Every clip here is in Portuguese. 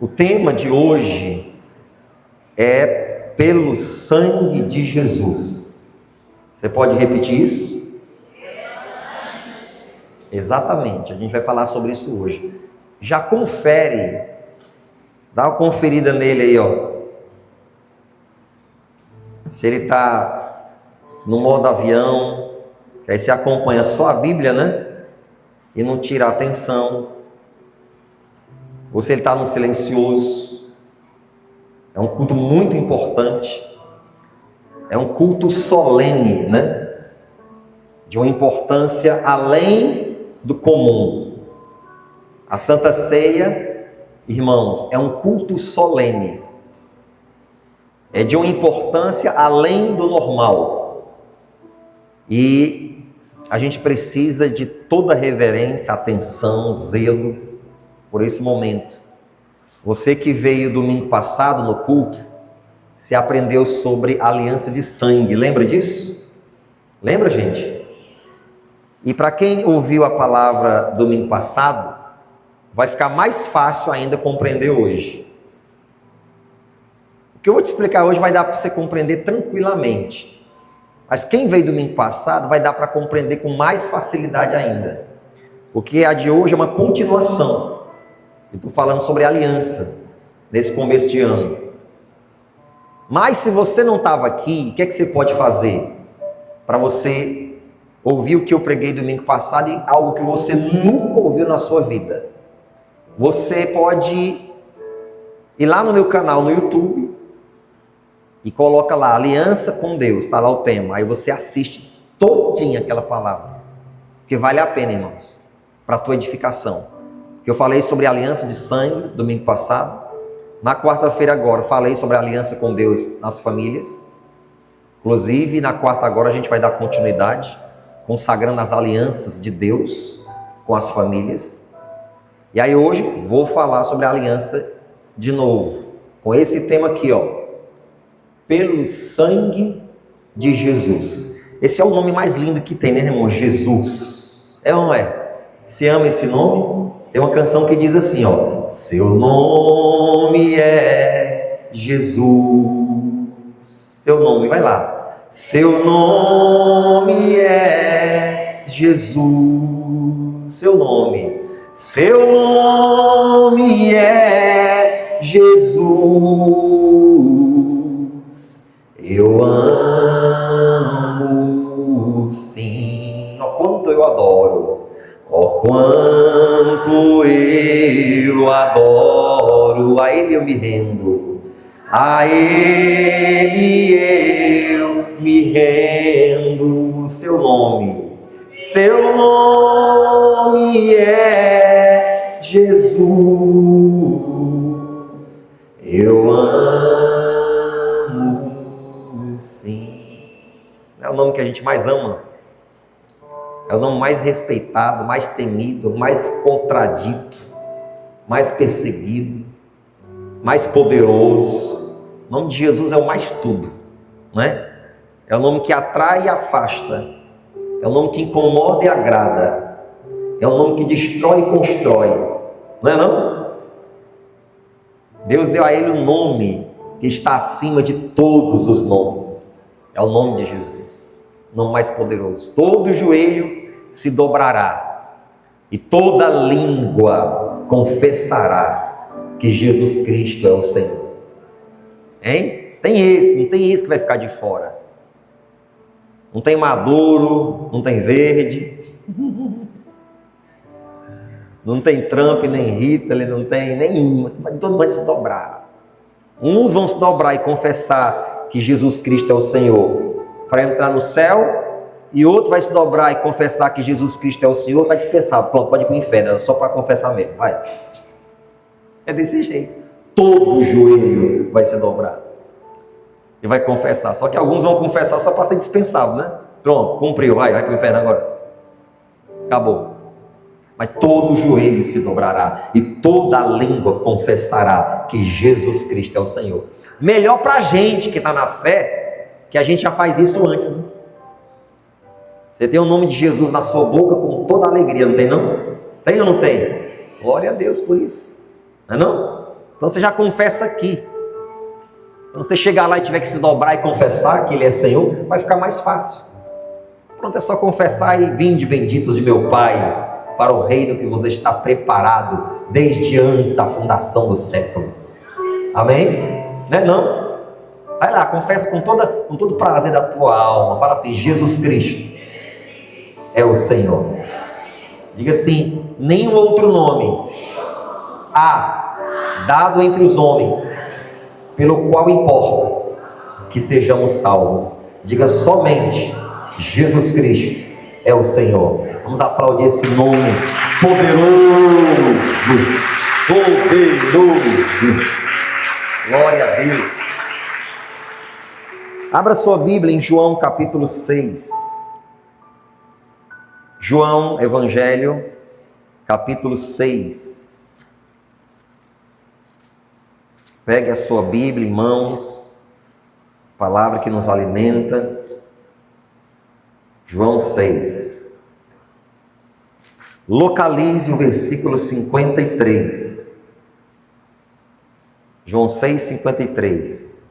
O tema de hoje é pelo sangue de Jesus. Você pode repetir isso? Exatamente, a gente vai falar sobre isso hoje. Já confere, dá uma conferida nele aí, ó. Se ele está no modo avião, que aí você acompanha só a Bíblia, né? E não tira a atenção. Ou se ele está no silencioso. É um culto muito importante. É um culto solene, né? De uma importância além do comum. A Santa Ceia, irmãos, é um culto solene. É de uma importância além do normal. E a gente precisa de toda reverência, atenção, zelo por esse momento. Você que veio domingo passado no culto, se aprendeu sobre aliança de sangue. Lembra disso? Lembra, gente? E para quem ouviu a palavra domingo passado, vai ficar mais fácil ainda compreender hoje. O que eu vou te explicar hoje vai dar para você compreender tranquilamente. Mas quem veio domingo passado vai dar para compreender com mais facilidade ainda. Porque a de hoje é uma continuação. Eu estou falando sobre aliança nesse começo de ano. Mas se você não estava aqui, o que é que você pode fazer para você ouvir o que eu preguei domingo passado e algo que você nunca ouviu na sua vida? Você pode ir lá no meu canal no YouTube e coloca lá, aliança com Deus, está lá o tema. Aí você assiste todinha aquela palavra, porque vale a pena, irmãos, para a tua edificação. Eu falei sobre aliança de sangue domingo passado. Na quarta-feira agora falei sobre a aliança com Deus nas famílias. Inclusive na quarta agora a gente vai dar continuidade, consagrando as alianças de Deus com as famílias. E aí hoje vou falar sobre a aliança de novo, com esse tema aqui, ó. Pelo sangue de Jesus. Esse é o nome mais lindo que tem, né, irmão? Jesus. É ou não é? Você ama esse nome? Tem uma canção que diz assim, ó. Seu nome é Jesus. Seu nome, vai lá. Seu nome é Jesus. Seu nome. Seu nome é Jesus. Eu amo, sim. Ó, quanto eu adoro. Oh, quanto eu adoro, a Ele eu me rendo, a Ele eu me rendo. Seu nome é Jesus, eu amo, sim. É o nome que a gente mais ama. É o nome mais respeitado, mais temido, mais contradito, mais perseguido, mais poderoso. O nome de Jesus é o mais tudo, não é? É o nome que atrai e afasta. É o nome que incomoda e agrada. É o nome que destrói e constrói. Não é não? Deus deu a ele um nome que está acima de todos os nomes. É o nome de Jesus. O nome mais poderoso. Todo joelho se dobrará e toda língua confessará que Jesus Cristo é o Senhor. Hein? Não tem esse que vai ficar de fora. Não tem Maduro, não tem Verde, não tem Trump, nem Hitler, não tem nenhum. Todo mundo vai se dobrar. Uns vão se dobrar e confessar que Jesus Cristo é o Senhor para entrar no céu. E outro vai se dobrar e confessar que Jesus Cristo é o Senhor, está dispensado. Pronto, pode ir para o inferno, era só para confessar mesmo. Vai. É desse jeito. Todo joelho vai se dobrar e vai confessar. Só que alguns vão confessar só para ser dispensado, né? Pronto, cumpriu, vai para o inferno agora. Acabou. Mas todo joelho se dobrará e toda língua confessará que Jesus Cristo é o Senhor. Melhor para a gente que está na fé, que a gente já faz isso antes, né? Você tem o nome de Jesus na sua boca com toda alegria, não tem não? Tem ou não tem? Glória a Deus por isso, não é não? Então você já confessa aqui. Quando você chegar lá e tiver que se dobrar e confessar que Ele é Senhor, vai ficar mais fácil. Pronto, é só confessar e vinde benditos de meu Pai para o reino que você está preparado desde antes da fundação dos séculos. Amém? Não é não? Vai lá, confessa com todo o prazer da tua alma. Fala assim: Jesus Cristo é o Senhor. Diga assim: nenhum outro nome há dado entre os homens pelo qual importa que sejamos salvos. Diga: somente Jesus Cristo é o Senhor. Vamos aplaudir esse nome poderoso. Glória a Deus. Abra sua Bíblia em João capítulo 6. João, Evangelho, capítulo 6. Pegue a sua Bíblia em mãos, palavra que nos alimenta. João 6. Localize o versículo 53. João 6, 53.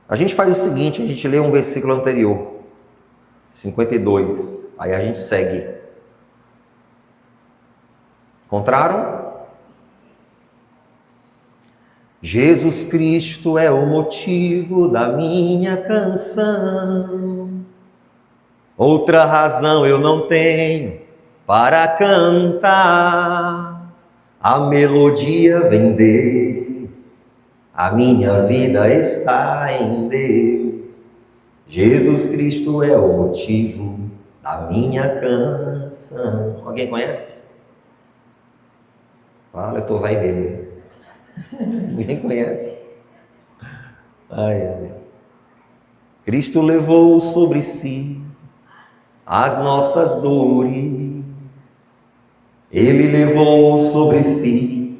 A gente faz o seguinte, a gente lê um versículo anterior, 52, aí a gente segue. Encontraram? Jesus Cristo é o motivo da minha canção. Outra razão eu não tenho para cantar. A melodia vem dele, a minha vida está em Deus. Jesus Cristo é o motivo da minha canção. Alguém conhece? Fala, eu estou vai mesmo. Ninguém conhece? Ai. Cristo levou sobre si as nossas dores. Ele levou sobre si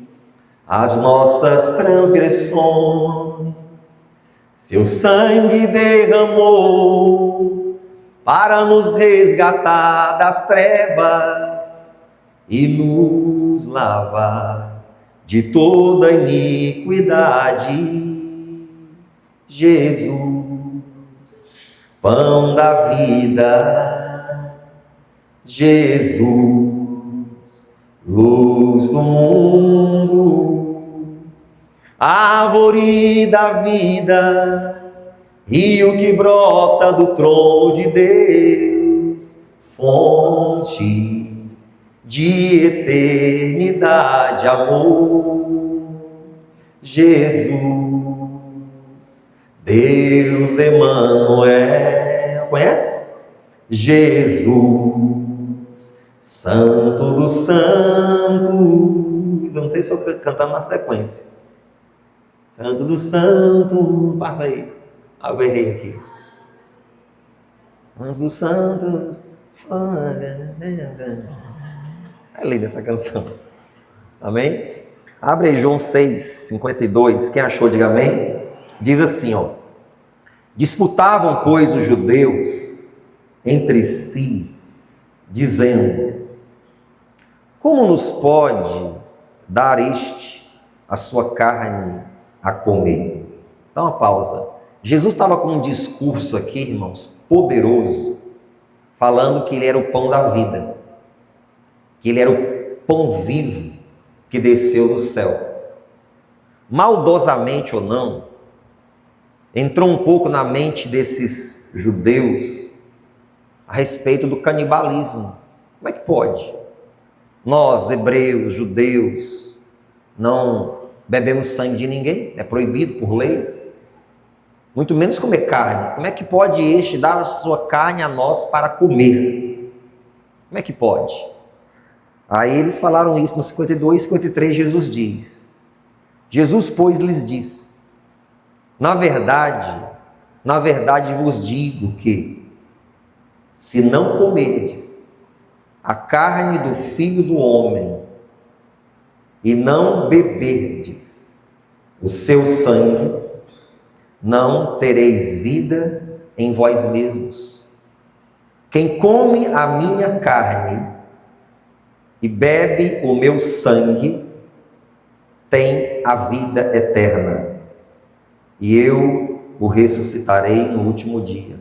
as nossas transgressões. Seu sangue derramou para nos resgatar das trevas e nos lavar de toda iniquidade. Jesus, pão da vida. Jesus, luz do mundo. Árvore da vida, rio que brota do trono de Deus, fonte de eternidade, amor. Jesus, Deus Emanuel. Conhece? Jesus, Santo dos Santos. Eu não sei se eu estou cantando na sequência. Santo dos Santos. Passa aí. Ah, eu errei aqui. Santo dos Santos. É linda essa canção. Amém? Abre aí João 6, 52. Quem achou, diga amém. Diz assim, ó. Disputavam, pois, os judeus entre si, dizendo: como nos pode dar este a sua carne a comer? Dá uma pausa. Jesus estava com um discurso aqui, irmãos, poderoso, falando que Ele era o pão da vida, que Ele era o pão vivo que desceu do céu. Maldosamente ou não, entrou um pouco na mente desses judeus a respeito do canibalismo. Como é que pode? Nós, hebreus, judeus, não bebemos sangue de ninguém, é proibido por lei. Muito menos comer carne. Como é que pode este dar a sua carne a nós para comer? Como é que pode? Aí eles falaram isso no 52, 53, Jesus diz. Jesus, pois, lhes disse: na verdade vos digo que, se não comerdes a carne do Filho do Homem e não beberdes o seu sangue, não tereis vida em vós mesmos. Quem come a minha carne e bebe o meu sangue tem a vida eterna, e eu o ressuscitarei no último dia.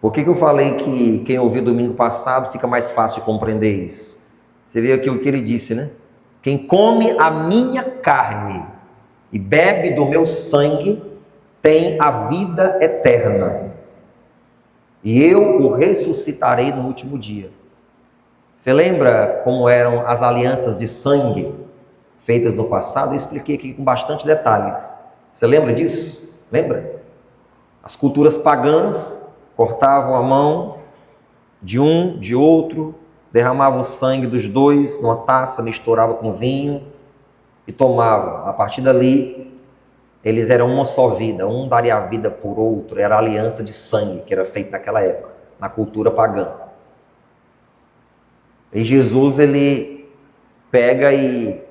Por que eu falei que quem ouviu domingo passado fica mais fácil de compreender isso? Você vê aqui o que ele disse, né? Quem come a minha carne e bebe do meu sangue tem a vida eterna, e eu o ressuscitarei no último dia. Você lembra como eram as alianças de sangue feitas no passado? Eu expliquei aqui com bastante detalhes. Você lembra disso? Lembra? As culturas pagãs cortavam a mão de um, de outro, derramavam o sangue dos dois numa taça, misturavam com vinho e tomavam. A partir dali, eles eram uma só vida, um daria a vida por outro. Era a aliança de sangue que era feita naquela época, na cultura pagã. E Jesus, ele pega e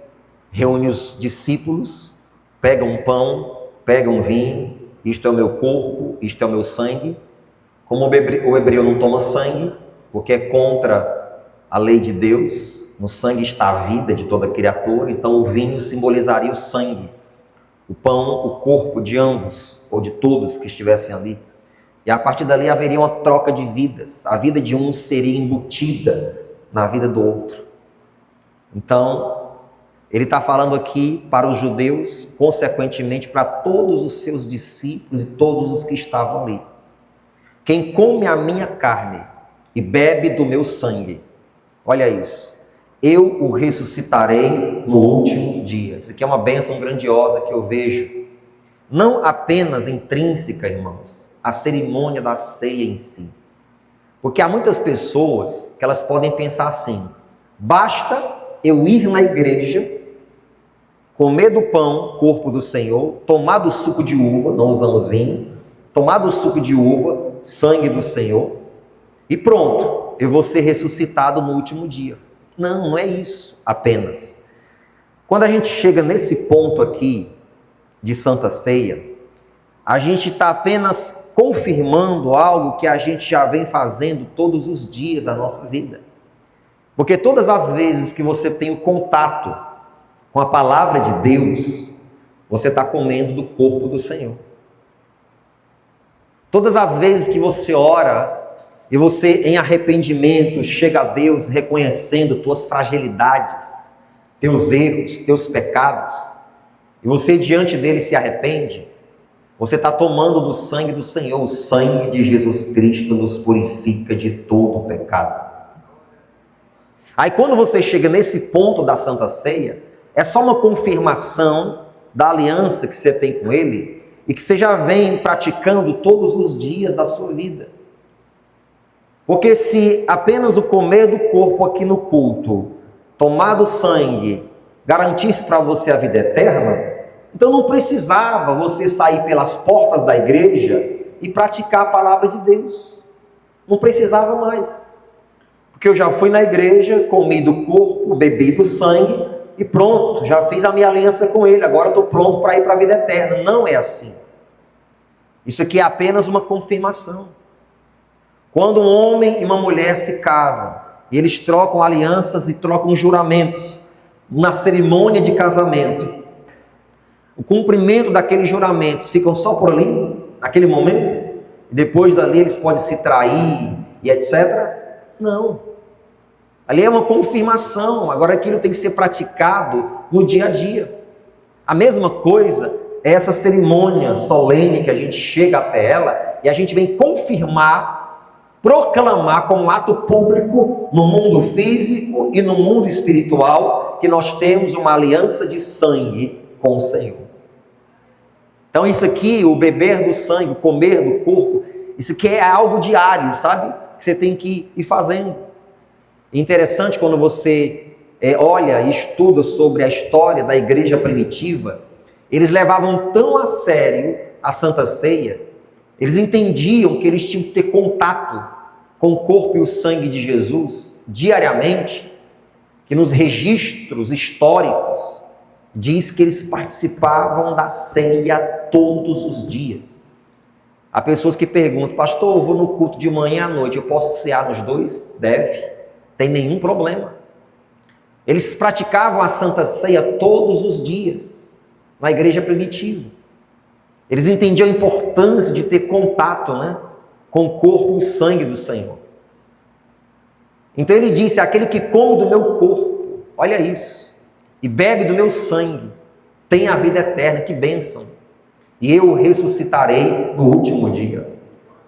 reúne os discípulos, pega um pão, pega um vinho, isto é o meu corpo, isto é o meu sangue. Como o hebreu não toma sangue, porque é contra a lei de Deus, no sangue está a vida de toda criatura, então o vinho simbolizaria o sangue, o pão, o corpo de ambos, ou de todos que estivessem ali. E a partir dali haveria uma troca de vidas, a vida de um seria embutida na vida do outro. Então, ele está falando aqui para os judeus, consequentemente para todos os seus discípulos e todos os que estavam ali. Quem come a minha carne e bebe do meu sangue, olha isso, eu o ressuscitarei no último dia. Isso aqui é uma bênção grandiosa que eu vejo, não apenas intrínseca, irmãos, a cerimônia da ceia em si. Porque há muitas pessoas que elas podem pensar assim: basta eu ir na igreja, comer do pão, corpo do Senhor, tomar do suco de uva, não usamos vinho, tomar do suco de uva, sangue do Senhor, e pronto, eu vou ser ressuscitado no último dia. Não, não é isso apenas. Quando a gente chega nesse ponto aqui de Santa Ceia, a gente está apenas confirmando algo que a gente já vem fazendo todos os dias da nossa vida. Porque todas as vezes que você tem o contato com a palavra de Deus, você está comendo do corpo do Senhor. Todas as vezes que você ora e você em arrependimento chega a Deus reconhecendo tuas fragilidades, teus erros, teus pecados, e você diante dele se arrepende, você está tomando do sangue do Senhor. O sangue de Jesus Cristo nos purifica de todo o pecado. Aí quando você chega nesse ponto da Santa Ceia, é só uma confirmação da aliança que você tem com Ele e que você já vem praticando todos os dias da sua vida. Porque se apenas o comer do corpo aqui no culto, tomar do sangue, garantisse para você a vida eterna, então não precisava você sair pelas portas da igreja e praticar a palavra de Deus. Não precisava mais. Porque eu já fui na igreja, comi do corpo, bebi do sangue e pronto, já fiz a minha aliança com Ele, agora estou pronto para ir para a vida eterna. Não é assim. Isso aqui é apenas uma confirmação. Quando um homem e uma mulher se casam, e eles trocam alianças e trocam juramentos, na cerimônia de casamento, o cumprimento daqueles juramentos ficam só por ali, naquele momento? Depois dali eles podem se trair e etc? Não. Ali é uma confirmação, agora aquilo tem que ser praticado no dia a dia. A mesma coisa é essa cerimônia solene que a gente chega até ela e a gente vem confirmar, proclamar como ato público no mundo físico e no mundo espiritual que nós temos uma aliança de sangue com o Senhor. Então isso aqui, o beber do sangue, o comer do corpo, isso aqui é algo diário, sabe? Que você tem que ir fazendo. Interessante quando você olha e estuda sobre a história da igreja primitiva, eles levavam tão a sério a Santa Ceia, eles entendiam que eles tinham que ter contato com o corpo e o sangue de Jesus diariamente, que nos registros históricos diz que eles participavam da ceia todos os dias. Há pessoas que perguntam: pastor, eu vou no culto de manhã à noite, eu posso cear nos dois? Deve, tem nenhum problema. Eles praticavam a Santa Ceia todos os dias, na igreja primitiva. Eles entendiam a importância de ter contato, né, com o corpo e o sangue do Senhor. Então ele disse: aquele que come do meu corpo, olha isso, e bebe do meu sangue, tem a vida eterna. Que bênção! E eu o ressuscitarei no último dia.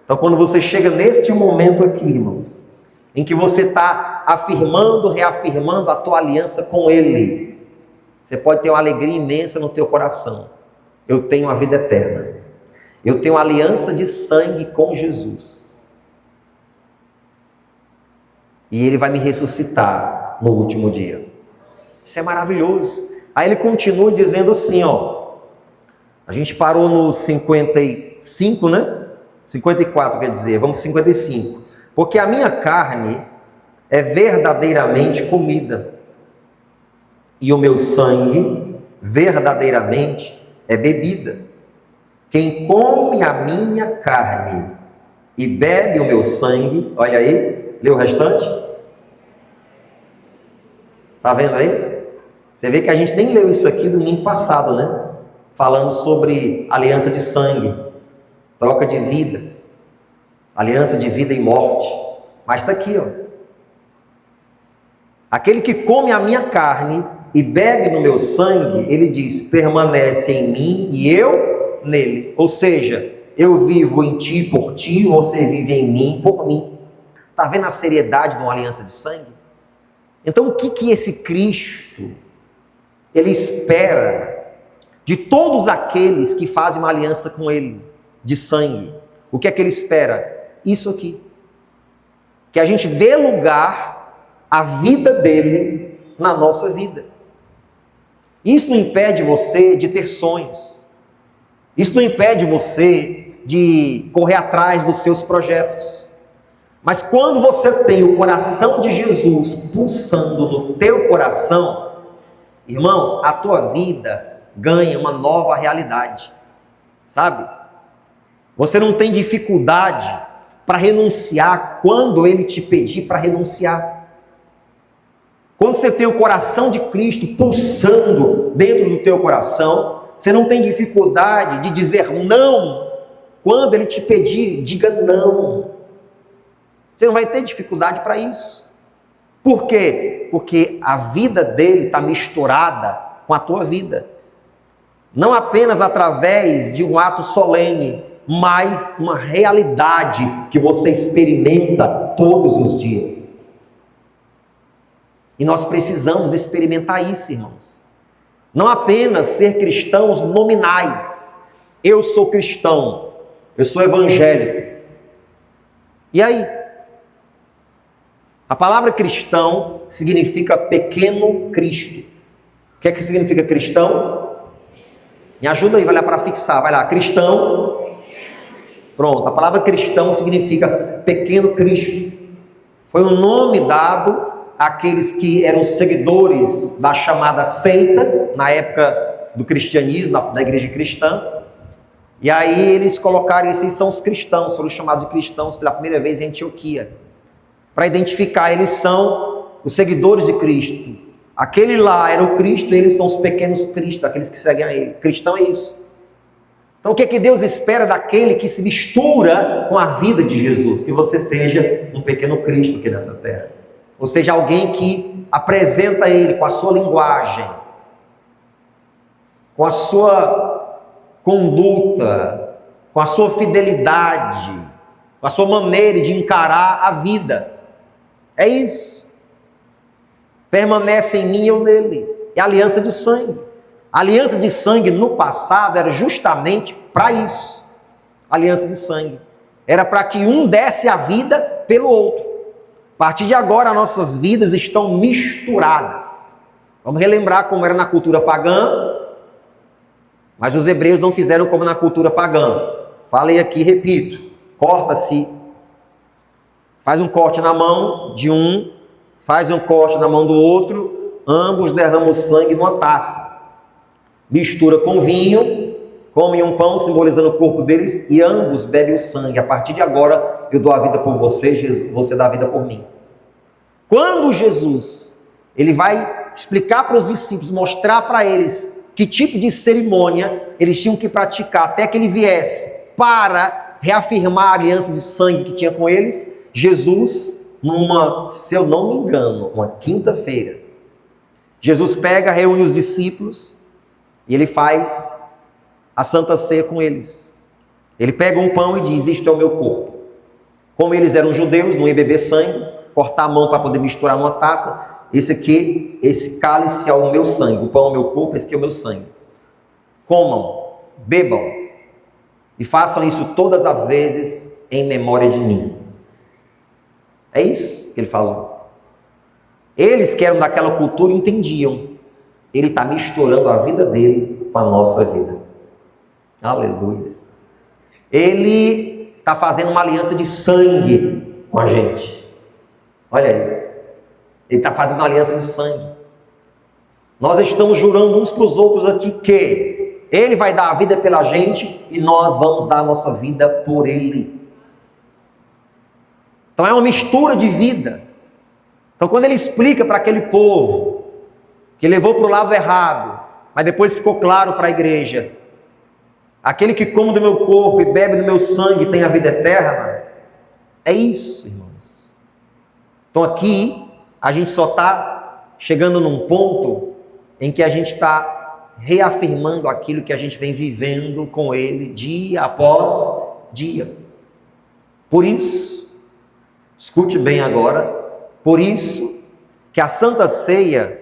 Então quando você chega neste momento aqui, irmãos, em que você está afirmando, reafirmando a tua aliança com Ele, você pode ter uma alegria imensa no teu coração. Eu tenho a vida eterna. Eu tenho aliança de sangue com Jesus. E Ele vai me ressuscitar no último dia. Isso é maravilhoso. Aí ele continua dizendo assim, ó. A gente parou no 55, né? 54 quer dizer, vamos 55. Porque a minha carne é verdadeiramente comida, e o meu sangue verdadeiramente é bebida. Quem come a minha carne e bebe o meu sangue, olha aí, lê o restante. Tá vendo aí? Você vê que a gente nem leu isso aqui domingo passado, né? Falando sobre aliança de sangue, troca de vidas, aliança de vida e morte. Mas está aqui, ó. Aquele que come a minha carne e bebe no meu sangue, ele diz, permanece em mim e eu nele. Ou seja, eu vivo em ti por ti, você vive em mim por mim. Está vendo a seriedade de uma aliança de sangue? Então o que esse Cristo, ele espera de todos aqueles que fazem uma aliança com ele, de sangue? O que é que ele espera? Isso aqui. Que a gente dê lugar à vida dele na nossa vida. Isso não impede você de ter sonhos. Isso não impede você de correr atrás dos seus projetos. Mas quando você tem o coração de Jesus pulsando no teu coração, irmãos, a tua vida ganha uma nova realidade. Sabe? Você não tem dificuldade para renunciar quando ele te pedir para renunciar. Quando você tem o coração de Cristo pulsando dentro do teu coração, você não tem dificuldade de dizer não. Quando ele te pedir, diga não. Você não vai ter dificuldade para isso. Por quê? Porque a vida dele está misturada com a tua vida. Não apenas através de um ato solene, mas uma realidade que você experimenta todos os dias. E nós precisamos experimentar isso, irmãos. Não apenas ser cristãos nominais. Eu sou cristão, eu sou evangélico. E aí? A palavra cristão significa pequeno Cristo. O que é que significa cristão? Me ajuda aí, vai lá para fixar, vai lá, cristão. Pronto, a palavra cristão significa pequeno Cristo. Foi um nome dado àqueles que eram seguidores da chamada seita, na época do cristianismo, da igreja cristã. E aí eles colocaram, esses são os cristãos, foram chamados de cristãos pela primeira vez em Antioquia. Para identificar, eles são os seguidores de Cristo. Aquele lá era o Cristo, eles são os pequenos Cristo, aqueles que seguem a ele. Cristão é isso. Então o que é que Deus espera daquele que se mistura com a vida de Jesus? Que você seja um pequeno Cristo aqui nessa terra. Ou seja, alguém que apresenta ele com a sua linguagem, com a sua conduta, com a sua fidelidade, com a sua maneira de encarar a vida. É isso. Permanece em mim e eu nele. É aliança de sangue. A aliança de sangue no passado era justamente para isso. Aliança de sangue. Era para que um desse a vida pelo outro. A partir de agora, nossas vidas estão misturadas. Vamos relembrar como era na cultura pagã, mas os hebreus não fizeram como na cultura pagã. Falei aqui, repito, corta-se, faz um corte na mão de um, faz um corte na mão do outro, ambos derramam sangue numa taça. Mistura com vinho, comem um pão simbolizando o corpo deles e ambos bebem o sangue. A partir de agora eu dou a vida por você, Jesus, você dá a vida por mim. Quando Jesus ele vai explicar para os discípulos, mostrar para eles que tipo de cerimônia eles tinham que praticar até que ele viesse para reafirmar a aliança de sangue que tinha com eles. Jesus, se eu não me engano, uma quinta-feira, Jesus pega, reúne os discípulos e ele faz a Santa Ceia com eles. Ele pega um pão e diz: isto é o meu corpo. Como eles eram judeus, não ia beber sangue, cortar a mão para poder misturar numa taça. Esse cálice é o meu sangue, o pão é o meu corpo, esse aqui é o meu sangue. Comam, bebam e façam isso todas as vezes em memória de mim. É isso que ele falou. Eles que eram daquela cultura entendiam. Ele está misturando a vida dele com a nossa vida. Aleluia. Ele está fazendo uma aliança de sangue com a gente. Olha isso. Ele está fazendo uma aliança de sangue. Nós estamos jurando uns para os outros aqui que Ele vai dar a vida pela gente e nós vamos dar a nossa vida por Ele. Então é uma mistura de vida. Então quando Ele explica para aquele povo que levou para o lado errado, mas depois ficou claro para a igreja: aquele que come do meu corpo e bebe do meu sangue tem a vida eterna. É isso, irmãos. Então aqui a gente só está chegando num ponto em que a gente está reafirmando aquilo que a gente vem vivendo com Ele dia após dia. Por isso, escute bem agora, por isso que a Santa Ceia,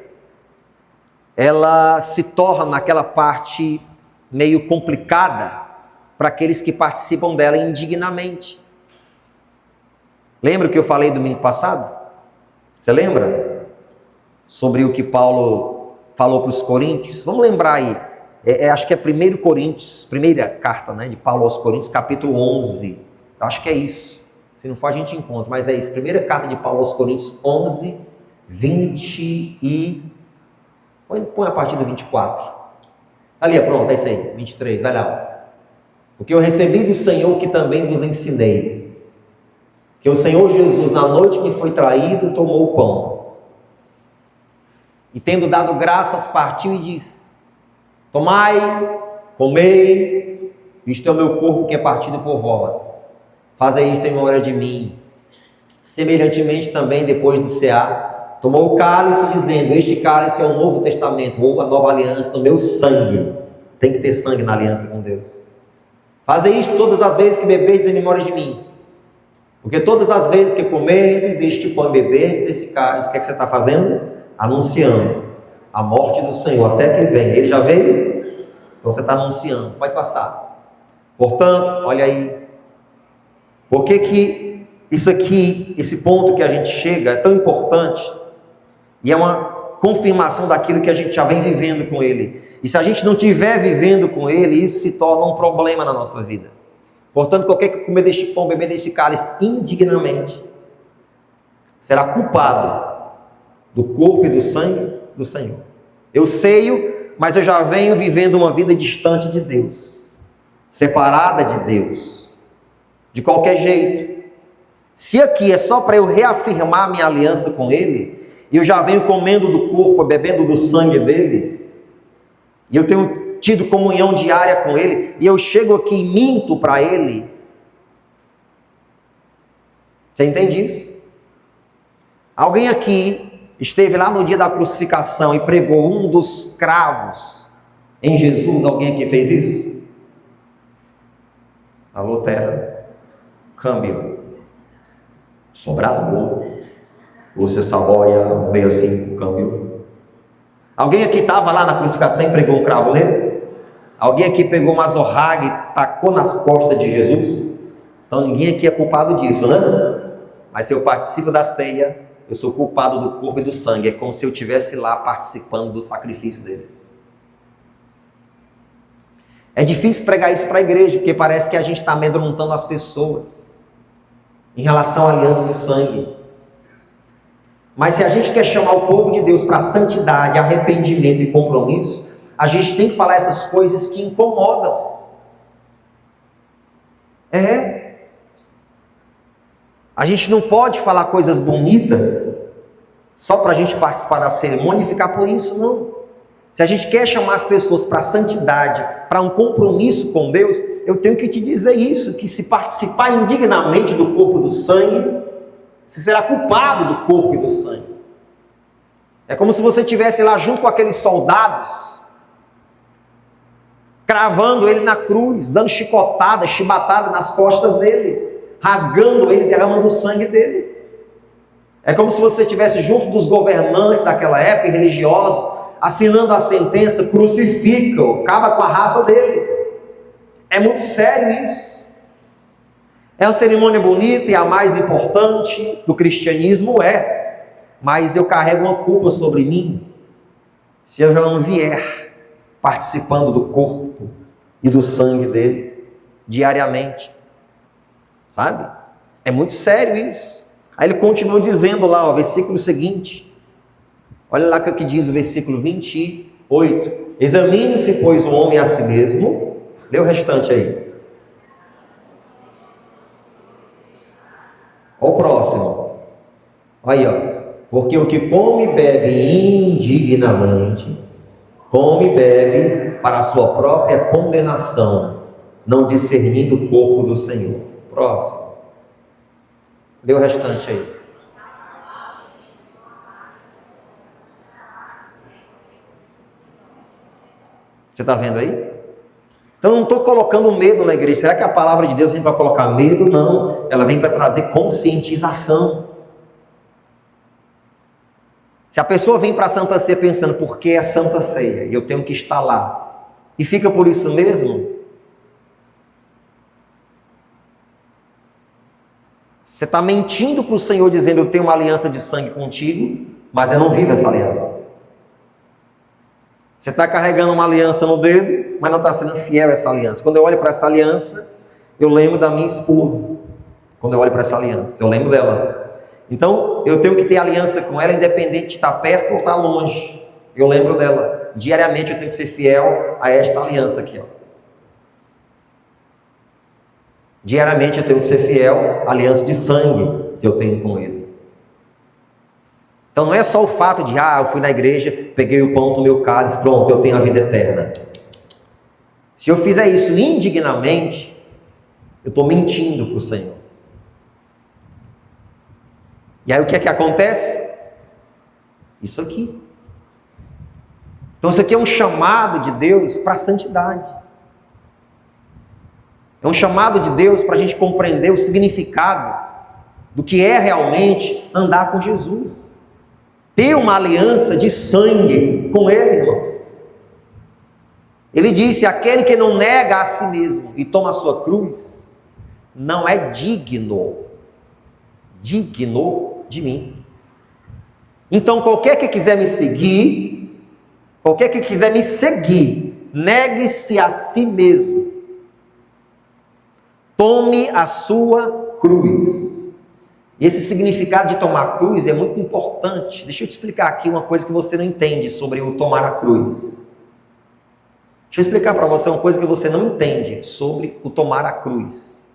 ela se torna naquela parte meio complicada para aqueles que participam dela indignamente. Lembra o que eu falei domingo passado? Você lembra? Sobre o que Paulo falou para os Coríntios? Vamos lembrar aí. Acho que é 1 Coríntios, primeira carta, né, de Paulo aos Coríntios, capítulo 11. Acho que é isso. Se não for, a gente encontra. Mas é isso. Primeira carta de Paulo aos Coríntios, 11, 20 e... Põe a partir do 24. Ali, pronto, é isso aí. 23, vai lá. Porque eu recebi do Senhor que também vos ensinei. Que o Senhor Jesus, na noite que foi traído, tomou o pão. E tendo dado graças, partiu e disse: tomai, comei, isto é o meu corpo que é partido por vós. Fazei isto em memória de mim. Semelhantemente também, depois de cear, tomou o cálice, dizendo: este cálice é o novo testamento, ou a nova aliança no meu sangue. Tem que ter sangue na aliança com Deus. Fazei isto todas as vezes que bebeis em memória de mim. Porque todas as vezes que comerdes este pão e beberdes este cálice, o que é que você está fazendo? Anunciando a morte do Senhor até que venha. Ele já veio? Então você está anunciando. Pode passar. Portanto, olha aí. Por que isso aqui, esse ponto que a gente chega é tão importante? E é uma confirmação daquilo que a gente já vem vivendo com Ele. E se a gente não estiver vivendo com Ele, isso se torna um problema na nossa vida. Portanto, qualquer que comer deste pão, beber deste cálice indignamente, será culpado do corpo e do sangue do Senhor. Eu sei, mas eu já venho vivendo uma vida distante de Deus, separada de Deus, de qualquer jeito. Se aqui é só para eu reafirmar minha aliança com Ele, e eu já venho comendo do corpo, bebendo do sangue dele, e eu tenho tido comunhão diária com Ele, e eu chego aqui e minto para Ele. Você entende isso? Alguém aqui esteve lá no dia da crucificação e pregou um dos cravos em Jesus? Alguém aqui fez isso? Alô, terra. Câmbio. Sobrador. Lúcia Saboia, 65, câmbio. Alguém aqui estava lá na crucificação e pregou um cravo nele? Alguém aqui pegou uma azorraga e tacou nas costas de Jesus? Então ninguém aqui é culpado disso, né? Mas se eu participo da ceia, eu sou culpado do corpo e do sangue. É como se eu estivesse lá participando do sacrifício dele. É difícil pregar isso para a igreja, porque parece que a gente está amedrontando as pessoas em relação à aliança de sangue. Mas se a gente quer chamar o povo de Deus para santidade, arrependimento e compromisso, a gente tem que falar essas coisas que incomodam. A gente não pode falar coisas bonitas só para a gente participar da cerimônia e ficar por isso, não. Se a gente quer chamar as pessoas para a santidade, para um compromisso com Deus, eu tenho que te dizer isso, que se participar indignamente do corpo e do sangue, você será culpado do corpo e do sangue. É como se você estivesse lá junto com aqueles soldados, cravando ele na cruz, dando chicotada, chibatada nas costas dele, rasgando ele, derramando o sangue dele. É como se você estivesse junto dos governantes daquela época, religiosos, assinando a sentença, crucifica-o, acaba com a raça dele. É muito sério isso. É uma cerimônia bonita e a mais importante do cristianismo, mas eu carrego uma culpa sobre mim se eu já não vier participando do corpo e do sangue dele diariamente, sabe? É muito sério isso. Aí ele continua dizendo lá, o versículo seguinte, olha lá o que diz o versículo 28, examine-se, pois, o homem a si mesmo. Lê o restante aí. Olha o próximo. Aí, ó. Porque o que come e bebe indignamente, come e bebe para a sua própria condenação, não discernindo o corpo do Senhor. Próximo. Lê o restante aí. Você está vendo aí? Então eu não estou colocando medo na igreja. Será que a palavra de Deus vem para colocar medo? Não. Ela vem para trazer conscientização. Se a pessoa vem para a Santa Ceia pensando, por que é Santa Ceia? E eu tenho que estar lá. E fica por isso mesmo? Você está mentindo para o Senhor dizendo, eu tenho uma aliança de sangue contigo, mas eu não vivo essa aliança. Você está carregando uma aliança no dedo, mas não está sendo fiel a essa aliança. Quando eu olho para essa aliança, eu lembro da minha esposa. Quando eu olho para essa aliança, eu lembro dela. Então, eu tenho que ter aliança com ela, independente de estar perto ou estar longe. Eu lembro dela. Diariamente eu tenho que ser fiel a esta aliança aqui, ó. Diariamente eu tenho que ser fiel à aliança de sangue que eu tenho com ele. Então não é só o fato de, eu fui na igreja, peguei o pão, tomei o cálice, pronto, eu tenho a vida eterna. Se eu fizer isso indignamente, eu estou mentindo para o Senhor. E aí o que é que acontece? Isso aqui. Então isso aqui é um chamado de Deus para a santidade. É um chamado de Deus para a gente compreender o significado do que é realmente andar com Jesus. Ter uma aliança de sangue com Ele, irmãos. Ele disse, aquele que não nega a si mesmo e toma a sua cruz, não é digno de mim. Então qualquer que quiser me seguir, negue-se a si mesmo. Tome a sua cruz. Esse significado de tomar a cruz é muito importante. Deixa eu te explicar aqui uma coisa que você não entende sobre o tomar a cruz. Deixa eu explicar para você uma coisa que você não entende sobre o tomar a cruz.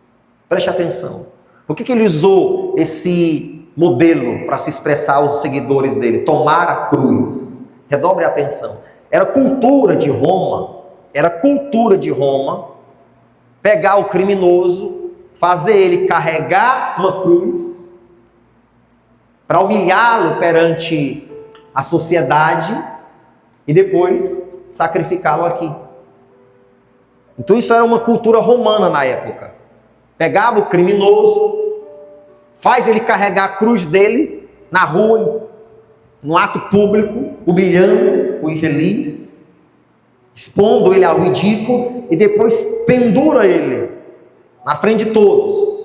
Preste atenção. Por que ele usou esse modelo para se expressar aos seguidores dele? Tomar a cruz. Redobre a atenção. Era cultura de Roma, pegar o criminoso, fazer ele carregar uma cruz, para humilhá-lo perante a sociedade e depois sacrificá-lo aqui. Então isso era uma cultura romana na época. Pegava o criminoso, faz ele carregar a cruz dele na rua, no ato público, humilhando o infeliz, expondo ele ao ridículo e depois pendura ele na frente de todos.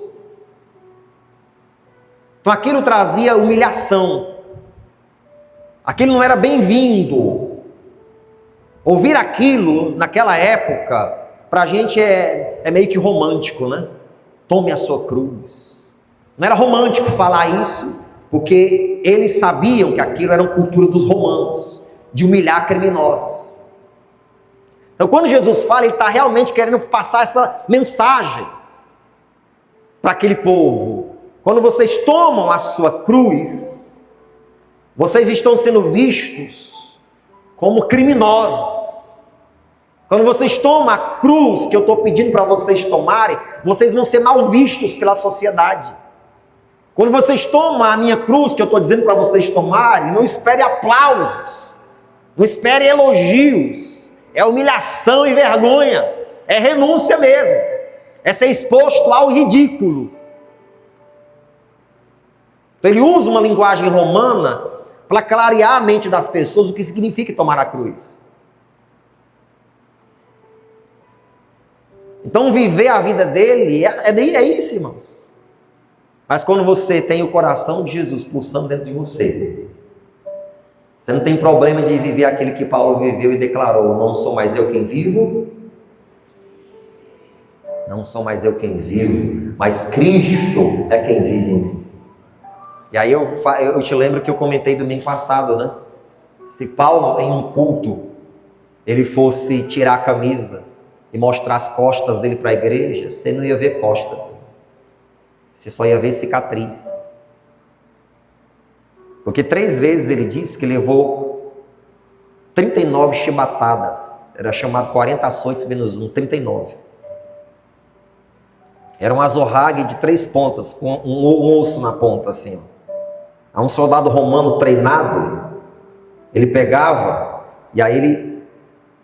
Então aquilo trazia humilhação. Aquilo não era bem-vindo. Ouvir aquilo naquela época, para a gente é meio que romântico, né? Tome a sua cruz. Não era romântico falar isso, porque eles sabiam que aquilo era uma cultura dos romanos, de humilhar criminosos. Então quando Jesus fala, ele está realmente querendo passar essa mensagem para aquele povo. Quando vocês tomam a sua cruz, Vocês estão sendo vistos como criminosos. Quando vocês tomam a cruz que eu estou pedindo para vocês tomarem, vocês vão ser mal vistos pela sociedade. Quando vocês tomam a minha cruz que eu estou dizendo para vocês tomarem, não espere aplausos, não espere elogios, é humilhação e vergonha, é renúncia mesmo, é ser exposto ao ridículo. Então ele usa uma linguagem romana para clarear a mente das pessoas o que significa tomar a cruz. Então viver a vida dele é isso, irmãos. Mas quando você tem o coração de Jesus pulsando dentro de você, você não tem problema de viver aquele que Paulo viveu e declarou: não sou mais eu quem vivo, não sou mais eu quem vivo, mas Cristo é quem vive em mim. E aí eu te lembro que eu comentei domingo passado, né? Se Paulo em um culto, ele fosse tirar a camisa e mostrar as costas dele para a igreja, você não ia ver costas, você só ia ver cicatriz. Porque 3 vezes ele disse que levou 39 chibatadas, era chamado 40 açoites menos 1, 39. Era um azorrague de 3 pontas, com um osso na ponta assim. A um soldado romano treinado, ele pegava e aí ele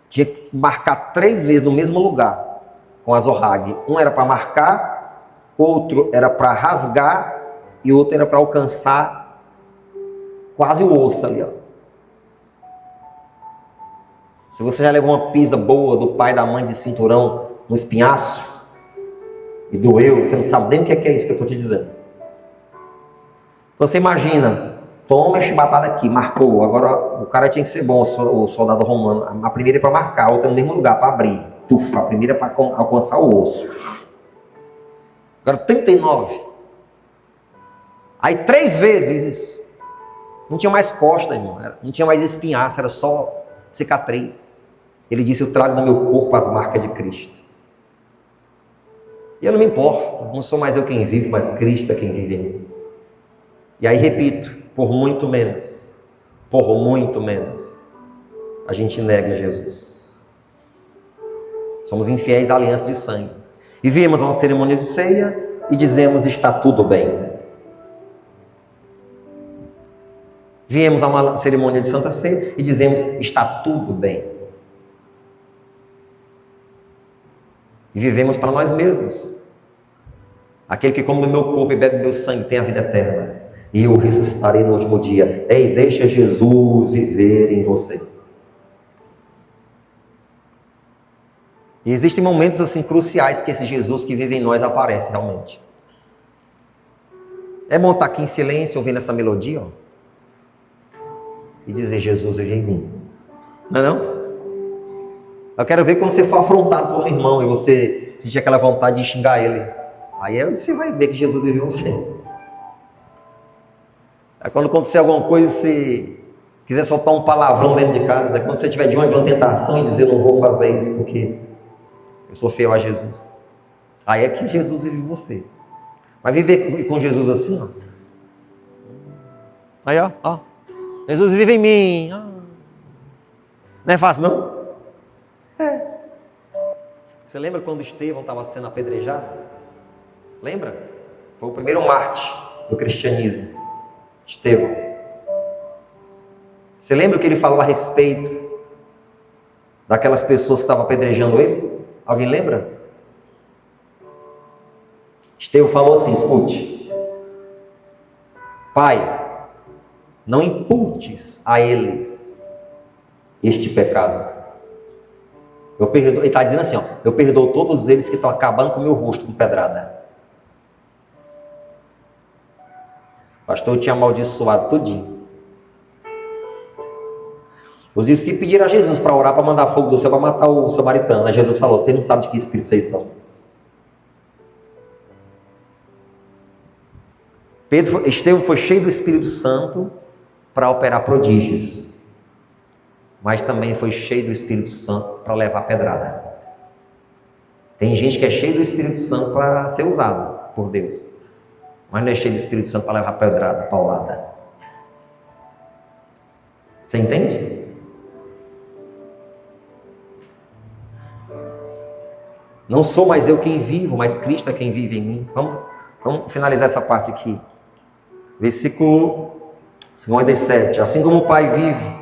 tinha que marcar 3 vezes no mesmo lugar com azorrague. Um era para marcar, outro era para rasgar e outro era para alcançar quase o osso ali, ó. Se você já levou uma pisa boa do pai da mãe de cinturão no espinhaço e doeu, você não sabe nem o que é isso que eu estou te dizendo. Então você imagina, toma a chibatada aqui, marcou, agora o cara tinha que ser bom, o soldado romano, a primeira é para marcar, a outra no mesmo lugar, para abrir, a primeira é para alcançar o osso. Agora 39, aí 3 vezes isso, não tinha mais costa, irmão, não tinha mais espinhaço, era só cicatriz. Ele disse: eu trago no meu corpo as marcas de Cristo. E eu não me importo, não sou mais eu quem vive, mas Cristo é quem vive em mim. E aí repito, por muito menos, a gente nega Jesus. Somos infiéis à aliança de sangue. E viemos a uma cerimônia de ceia e dizemos: está tudo bem. Viemos a uma cerimônia de Santa Ceia e dizemos: está tudo bem. E vivemos para nós mesmos. Aquele que come do meu corpo e bebe do meu sangue tem a vida eterna, e eu ressuscitarei no último dia. Ei, deixa Jesus viver em você. E existem momentos assim cruciais que esse Jesus que vive em nós aparece realmente. É bom estar aqui em silêncio ouvindo essa melodia, ó, e dizer: Jesus vive em mim. Não é não? Eu quero ver quando você for afrontado por um irmão e você sentir aquela vontade de xingar ele. Aí é onde você vai ver que Jesus vive em você. Aí quando acontecer alguma coisa, você quiser soltar um palavrão dentro de casa, quando você estiver diante de uma tentação e dizer: não vou fazer isso porque eu sou fiel a Jesus. Aí é que Jesus vive em você. Mas viver com Jesus assim, ó. Aí, ó. Jesus vive em mim. Não é fácil, não? É. Você lembra quando Estevão estava sendo apedrejado? Lembra? Foi o primeiro mártir do cristianismo. Estevão. Você lembra o que ele falou a respeito daquelas pessoas que estavam apedrejando ele? Alguém lembra? Estevão falou assim: escute, Pai, não imputes a eles este pecado. Ele está dizendo assim, ó: eu perdoo todos eles que estão acabando com o meu rosto com pedrada. Pastor, eu tinha amaldiçoado tudinho. Os discípulos pediram a Jesus para orar, para mandar fogo do céu, para matar o samaritano. Aí Jesus falou: vocês não sabem de que espírito vocês são. Estevão foi cheio do Espírito Santo para operar prodígios, mas também foi cheio do Espírito Santo para levar pedrada. Tem gente que é cheio do Espírito Santo para ser usado por Deus, mas não é cheio do Espírito Santo para levar pedrada, paulada. Você entende? Não sou mais eu quem vivo, mas Cristo é quem vive em mim. Vamos finalizar essa parte aqui. Versículo 57. Assim como o Pai vive,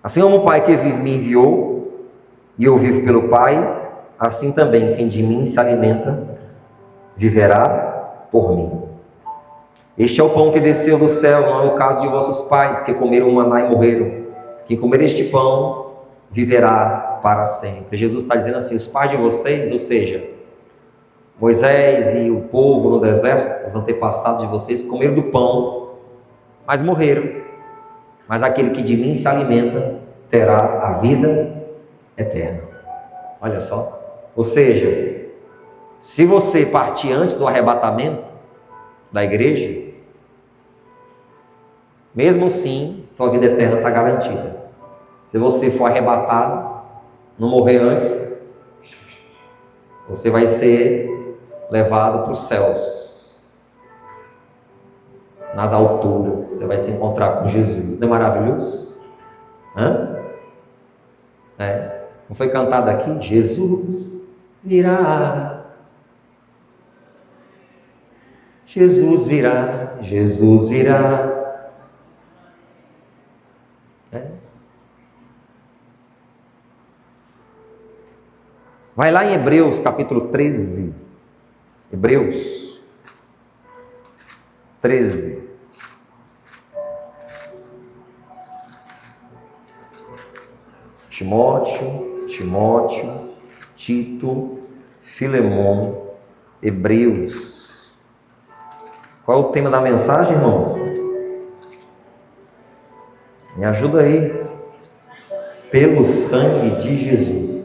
assim como o Pai que vive me enviou, e eu vivo pelo Pai, assim também quem de mim se alimenta, viverá por mim. Este é o pão que desceu do céu, não é o caso de vossos pais, que comeram o maná e morreram. Quem comer este pão, viverá para sempre. Jesus está dizendo assim, os pais de vocês, ou seja, Moisés e o povo no deserto, os antepassados de vocês, comeram do pão, mas morreram. Mas aquele que de mim se alimenta, terá a vida eterna. Olha só. Ou seja, se você partir antes do arrebatamento da igreja, mesmo assim, tua vida eterna está garantida. Se você for arrebatado, não morrer antes, você vai ser levado para os céus, nas alturas, você vai se encontrar com Jesus. Não é maravilhoso? Não foi cantado aqui? Jesus virá, Jesus virá, Jesus virá. Vai lá em Hebreus capítulo 13. Hebreus 13. Timóteo, Tito, Filemon, Hebreus. Qual é o tema da mensagem, irmãos? Me ajuda aí. Pelo sangue de Jesus.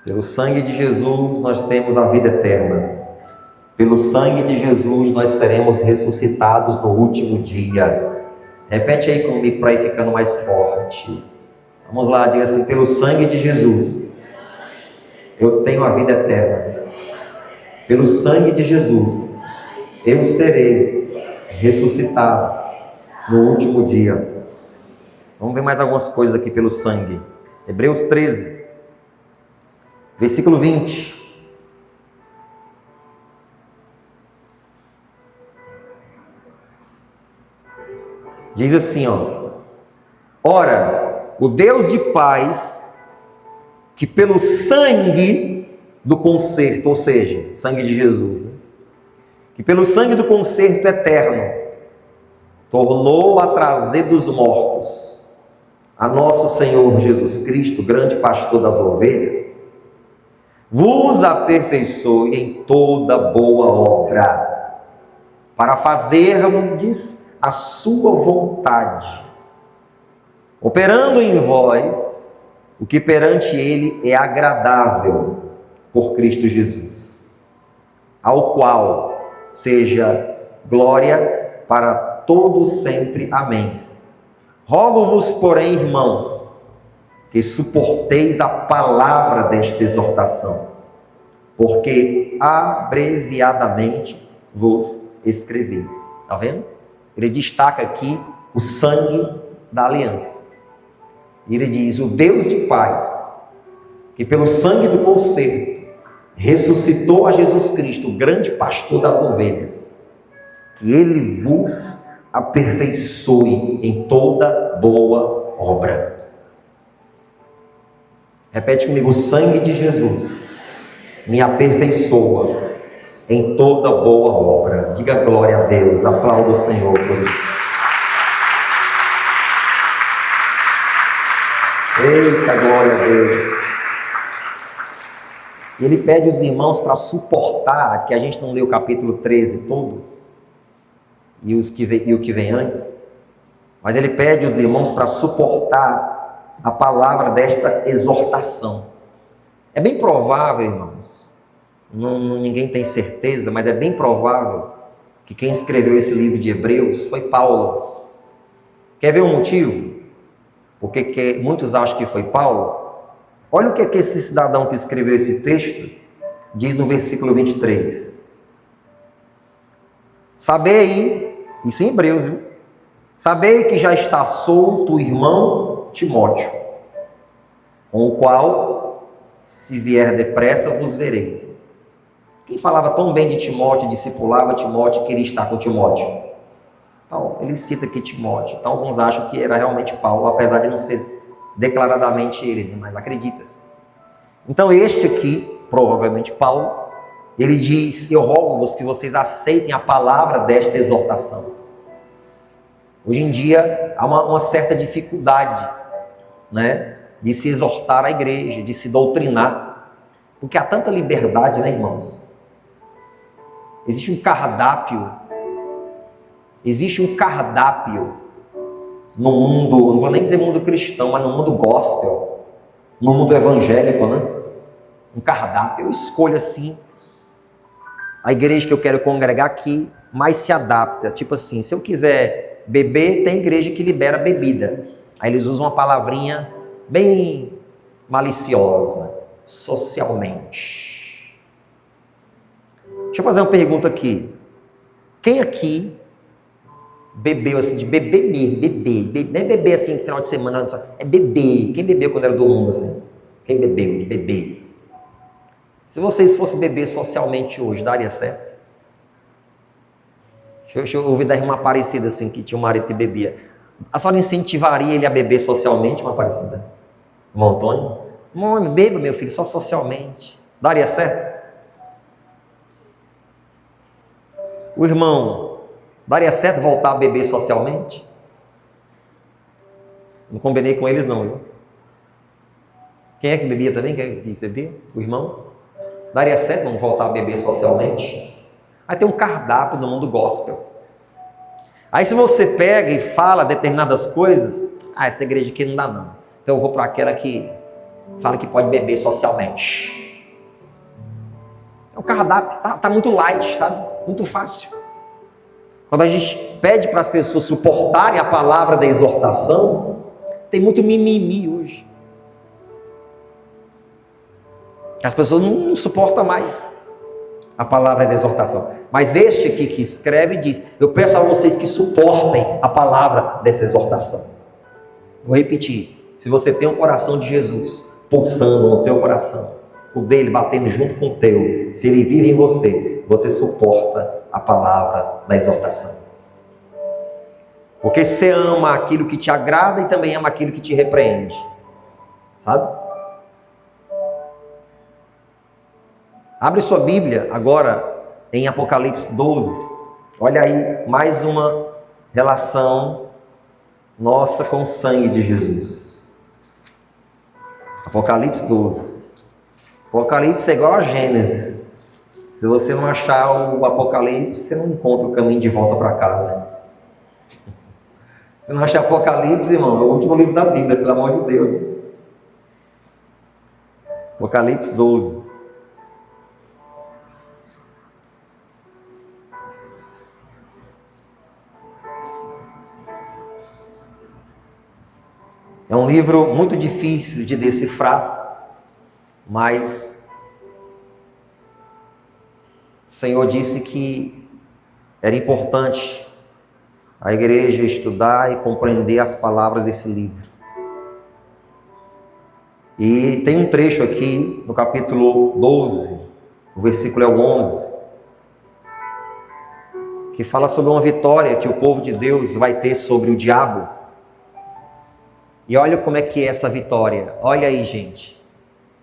Pelo sangue de Jesus nós temos a vida eterna. Pelo sangue de Jesus nós seremos ressuscitados no último dia. Repete aí comigo para ir ficando mais forte. Vamos lá, diga assim, pelo sangue de Jesus eu tenho a vida eterna. Pelo sangue de Jesus eu serei ressuscitado no último dia. Vamos ver mais algumas coisas aqui pelo sangue. Hebreus 13. Versículo 20. Diz assim, ora, o Deus de paz, que pelo sangue do concerto, ou seja, sangue de Jesus, que pelo sangue do concerto eterno, tornou a trazer dos mortos a nosso Senhor Jesus Cristo, grande pastor das ovelhas, vos aperfeiçoe em toda boa obra, para fazerdes a sua vontade, operando em vós o que perante ele é agradável por Cristo Jesus, ao qual seja glória para todos sempre. Amém. Rogo-vos, porém, irmãos, que suporteis a palavra desta exortação, porque abreviadamente vos escrevi. Está vendo? Ele destaca aqui o sangue da aliança. E ele diz, o Deus de paz, que pelo sangue do concerto ressuscitou a Jesus Cristo, o grande pastor das ovelhas, que ele vos aperfeiçoe em toda boa obra. Repete comigo, o sangue de Jesus me aperfeiçoa em toda boa obra. Diga glória a Deus, aplauda o Senhor por isso. Eita, glória a Deus. Ele pede os irmãos para suportar, que a gente não lê o capítulo 13 todo, e o que vem antes, mas ele pede os irmãos para suportar a palavra desta exortação. É bem provável, irmãos, ninguém tem certeza, mas é bem provável que quem escreveu esse livro de Hebreus foi Paulo. Quer ver um motivo? Porque muitos acham que foi Paulo. Olha o que esse cidadão que escreveu esse texto diz no versículo 23. Sabei, isso em Hebreus, viu? Sabei que já está solto o irmão Timóteo, com o qual, se vier depressa, vos verei. Quem falava tão bem de Timóteo, discipulava Timóteo, queria estar com Timóteo. Então, ele cita aqui Timóteo. Então, alguns acham que era realmente Paulo, apesar de não ser declaradamente ele, né? Mas acredita-se. Então, este aqui, provavelmente Paulo, ele diz: eu rogo-vos que vocês aceitem a palavra desta exortação. Hoje em dia, há uma certa dificuldade, né, de se exortar a igreja, de se doutrinar, porque há tanta liberdade, né, irmãos? Existe um cardápio no mundo, não vou nem dizer mundo cristão, mas no mundo gospel, no mundo evangélico, né? Um cardápio. Eu escolho assim a igreja que eu quero congregar aqui, mais se adapta. Tipo assim, se eu quiser beber, tem igreja que libera bebida. Aí eles usam uma palavrinha bem maliciosa, socialmente. Deixa eu fazer uma pergunta aqui. Quem aqui bebeu assim, de beber mesmo, beber, nem beber assim no final de semana, é beber. Quem bebeu quando era do mundo assim? Quem bebeu de beber? Se vocês fossem beber socialmente hoje, daria certo? Deixa eu ouvir da irmã Aparecida assim, que tinha um marido que bebia. A senhora incentivaria ele a beber socialmente, irmã Aparecida? Irmão Antônio? Homem, beba, meu filho, só socialmente. Daria certo? O irmão, daria certo voltar a beber socialmente? Não combinei com eles não, viu? Quem é que bebia também? Quem é que disse beber? O irmão? Daria certo não voltar a beber socialmente? Aí tem um cardápio no mundo gospel. Aí se você pega e fala determinadas coisas, essa igreja aqui não dá não. Então eu vou para aquela que fala que pode beber socialmente. O cardápio tá muito light, sabe? Muito fácil. Quando a gente pede para as pessoas suportarem a palavra da exortação, tem muito mimimi hoje. As pessoas não suportam mais a palavra da exortação. Mas este aqui que escreve diz: eu peço a vocês que suportem a palavra dessa exortação. Vou repetir: se você tem o coração de Jesus pulsando no teu coração, o dele batendo junto com o teu, se ele vive em você, você suporta a palavra da exortação. Porque você ama aquilo que te agrada e também ama aquilo que te repreende. Sabe? Abre sua Bíblia agora em Apocalipse 12. Olha aí, mais uma relação nossa com o sangue de Jesus. Apocalipse 12. Apocalipse é igual a Gênesis. Se você não achar o Apocalipse, você não encontra o caminho de volta para casa. Se não achar Apocalipse, irmão, é o último livro da Bíblia, pelo amor de Deus. Apocalipse 12. É um livro muito difícil de decifrar, mas o Senhor disse que era importante a igreja estudar e compreender as palavras desse livro. E tem um trecho aqui no capítulo 12, o versículo é o 11, que fala sobre uma vitória que o povo de Deus vai ter sobre o diabo. E olha como é que é essa vitória. Olha aí, gente.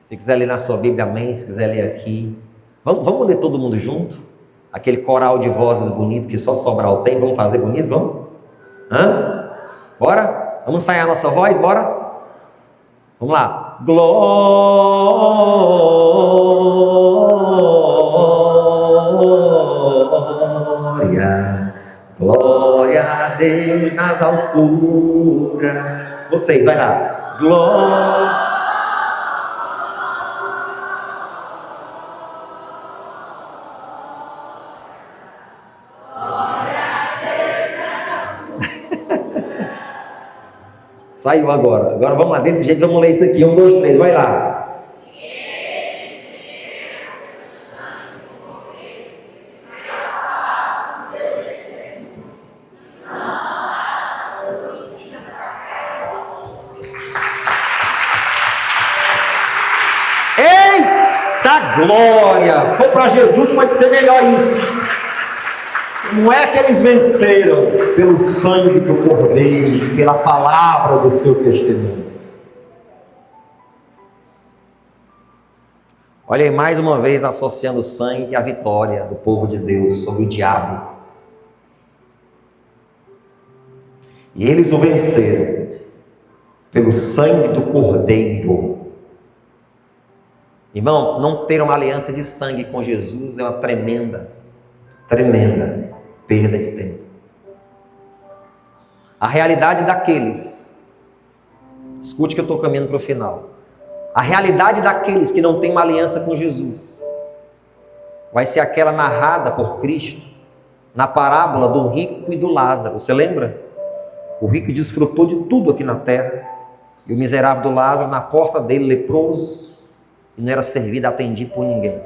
Se quiser ler na sua Bíblia, amém. Se quiser ler aqui. Vamos ler todo mundo junto? Aquele coral de vozes bonito que só Sobral tem. Vamos fazer bonito? Vamos? Bora? Vamos ensaiar a nossa voz? Bora? Vamos lá. Glória, glória a Deus nas alturas. Vocês, vai lá. Glória. Saiu agora. Agora vamos lá, desse jeito, vamos ler isso aqui. 1, 2, 3, vai lá. na glória. For para Jesus, pode ser melhor isso. Não é que eles venceram pelo sangue do Cordeiro, pela palavra do seu testemunho. Olha aí, mais uma vez associando o sangue à vitória do povo de Deus sobre o diabo. E eles o venceram pelo sangue do Cordeiro. Irmão, não ter uma aliança de sangue com Jesus é uma tremenda perda de tempo. A realidade daqueles, escute que eu estou caminhando para o final. A realidade daqueles que não têm uma aliança com Jesus vai ser aquela narrada por Cristo na parábola do rico e do Lázaro. Você lembra? O rico desfrutou de tudo aqui na terra e o miserável do Lázaro na porta dele, leproso, e não era servido, atendido por ninguém.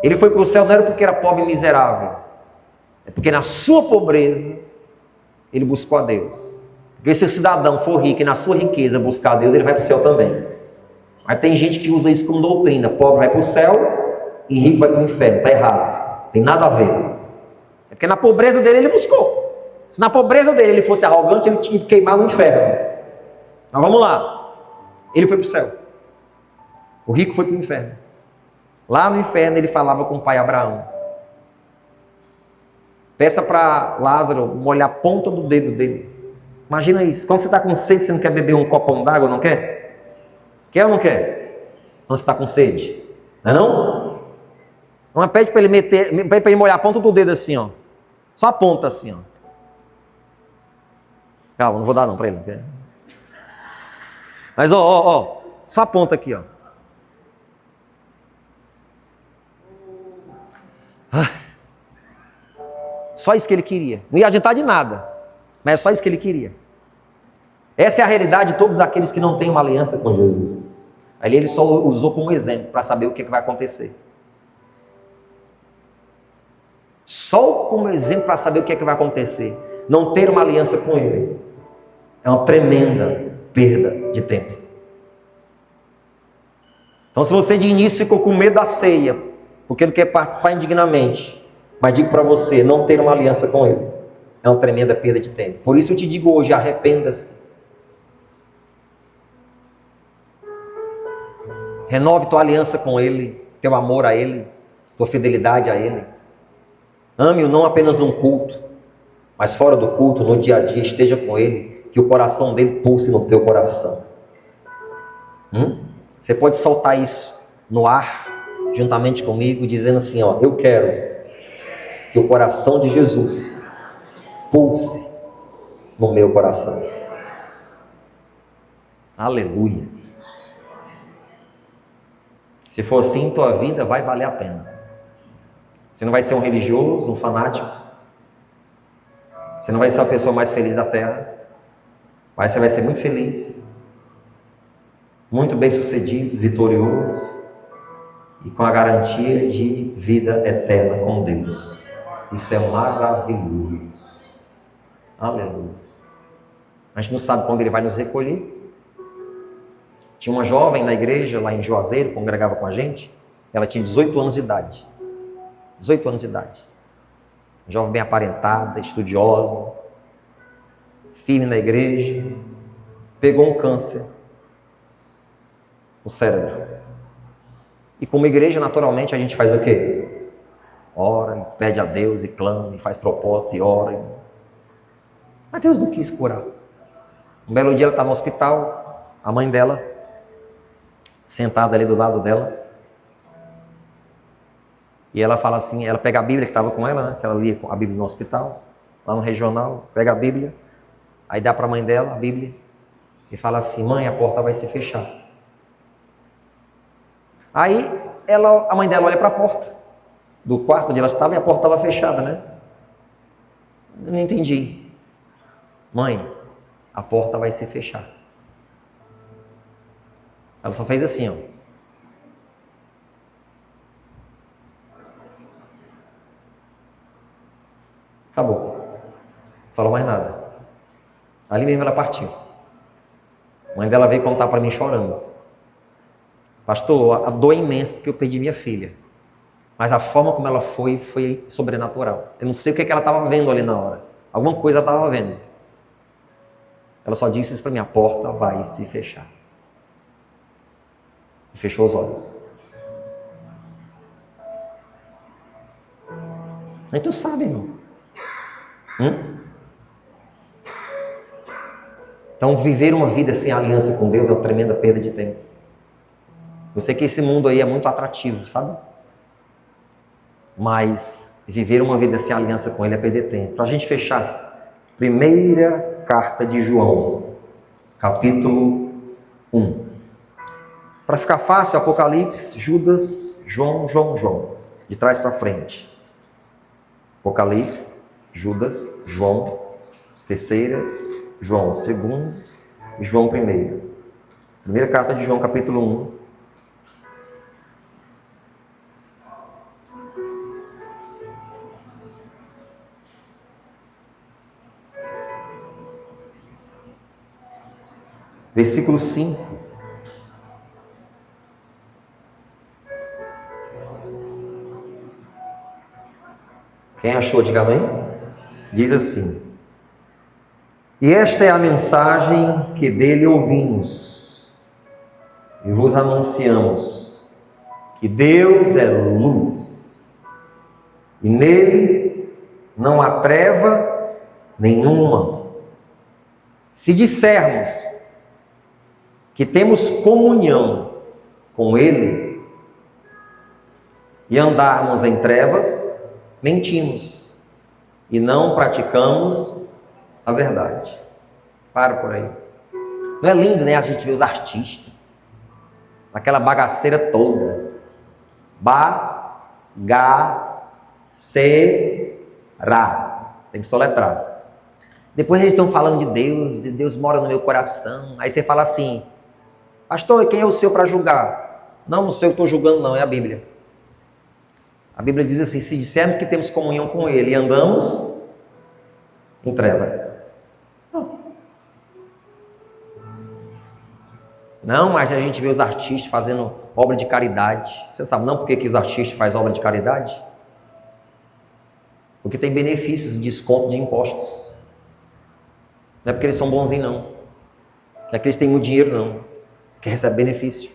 Ele foi para o céu não era porque era pobre e miserável, é porque na sua pobreza ele buscou a Deus. Porque se o cidadão for rico e na sua riqueza buscar a Deus, ele vai para o céu também. Mas tem gente que usa isso como doutrina: pobre vai para o céu e rico vai para o inferno. Está errado, tem nada a ver. É porque na pobreza dele ele buscou. Se na pobreza dele ele fosse arrogante, ele tinha que queimar no inferno. Mas vamos lá, ele foi para o céu, o rico foi para o inferno. Lá no inferno ele falava com o pai Abraão: peça para Lázaro molhar a ponta do dedo dele. Imagina isso, quando você está com sede, você não quer beber um copão d'água, não quer? Quer ou não quer? Quando você está com sede, não é não? Então pede para ele molhar a ponta do dedo assim, ó. Só a ponta assim, ó. Calma, não vou dar não para ele. Mas ó, só a ponta aqui, ó. Só isso que ele queria. Não ia adiantar de nada, mas é só isso que ele queria. Essa é a realidade de todos aqueles que não têm uma aliança com Jesus. Ali ele só usou como exemplo para saber o que vai acontecer. Só como exemplo para saber o que vai acontecer. Não ter uma aliança com ele é uma tremenda perda de tempo. Então, se você de início ficou com medo da ceia, porque não quer participar indignamente, mas digo para você, não ter uma aliança com ele é uma tremenda perda de tempo. Por isso eu te digo hoje, arrependa-se. Renove tua aliança com ele, teu amor a ele, tua fidelidade a ele. Ame-o não apenas num culto, mas fora do culto, no dia a dia, esteja com ele, que o coração dele pulse no teu coração. Você pode soltar isso no ar, juntamente comigo, dizendo assim, ó: eu quero que o coração de Jesus pulse no meu coração. Aleluia. Se for assim, tua vida vai valer a pena. Você não vai ser um religioso, um fanático. Você não vai ser a pessoa mais feliz da terra. Mas você vai ser muito feliz, muito bem sucedido, vitorioso e com a garantia de vida eterna com Deus. Isso é maravilhoso. Aleluia. A gente não sabe quando ele vai nos recolher. Tinha uma jovem na igreja, lá em Juazeiro, congregava com a gente. Ela tinha 18 anos de idade. 18 anos de idade. Jovem bem aparentada, estudiosa, firme na igreja. Pegou um câncer no cérebro. E como igreja, naturalmente, a gente faz o quê? Ora, e pede a Deus, e clama, e faz propósito, e ora. Mas Deus não quis curar. Um belo dia ela está no hospital, a mãe dela, sentada ali do lado dela, e ela fala assim, ela pega a Bíblia que estava com ela, né, que ela lia a Bíblia no hospital, lá no regional, pega a Bíblia, aí dá para a mãe dela a Bíblia, e fala assim: mãe, a porta vai se fechar. Aí a mãe dela olha para a porta do quarto onde ela estava e a porta estava fechada, né? Eu não entendi. Mãe, a porta vai se fechar. Ela só fez assim, ó. Acabou. Não falou mais nada. Ali mesmo ela partiu. A mãe dela veio contar para mim chorando. Pastor, a dor é imensa porque eu perdi minha filha. Mas a forma como ela foi sobrenatural. Eu não sei o que ela estava vendo ali na hora. Alguma coisa ela estava vendo. Ela só disse isso para mim: a porta vai se fechar. E fechou os olhos. Aí tu sabe, irmão. Então, viver uma vida sem aliança com Deus é uma tremenda perda de tempo. Eu sei que esse mundo aí é muito atrativo, sabe? Mas viver uma vida sem aliança com Ele é perder tempo. Para a gente fechar, primeira carta de João, capítulo 1. Para ficar fácil, Apocalipse, Judas, João, de trás para frente. Apocalipse, Judas, João, terceira, João, segundo e João primeiro. Primeira carta de João, capítulo 1. Versículo 5. Quem achou, diga amém. Diz assim: e esta é a mensagem que dele ouvimos e vos anunciamos, que Deus é luz, e nele não há treva nenhuma. Se dissermos que temos comunhão com Ele e andarmos em trevas, mentimos e não praticamos a verdade. Para por aí. Não é lindo, né? A gente vê os artistas, aquela bagaceira toda. Ba-ga-ce-ra. Tem que soletrar. Depois eles estão falando de Deus mora no meu coração. Aí você fala assim: pastor, quem é o senhor para julgar? Não sei, eu estou julgando não, é a Bíblia. A Bíblia diz assim: se dissermos que temos comunhão com Ele e andamos em trevas. Não, mas a gente vê os artistas fazendo obra de caridade. Você sabe não por que os artistas fazem obra de caridade? Porque tem benefícios, desconto de impostos. Não é porque eles são bonzinhos, não. Não é porque eles têm muito dinheiro, não. Porque recebem benefício.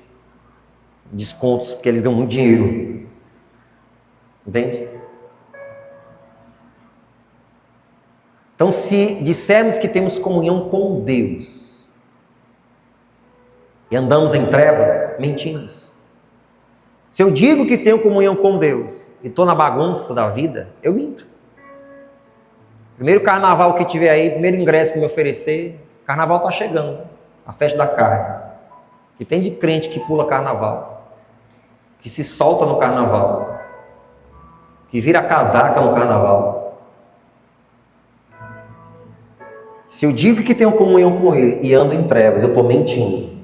Descontos, porque eles ganham muito dinheiro. Entende? Então, se dissermos que temos comunhão com Deus e andamos em trevas, mentimos. Se eu digo que tenho comunhão com Deus e estou na bagunça da vida, eu minto. Primeiro carnaval que tiver aí, primeiro ingresso que me oferecer, carnaval está chegando, a festa da carne. Que tem de crente que pula carnaval, que se solta no carnaval, que vira casaca no carnaval. Se eu digo que tenho comunhão com Ele e ando em trevas, eu estou mentindo.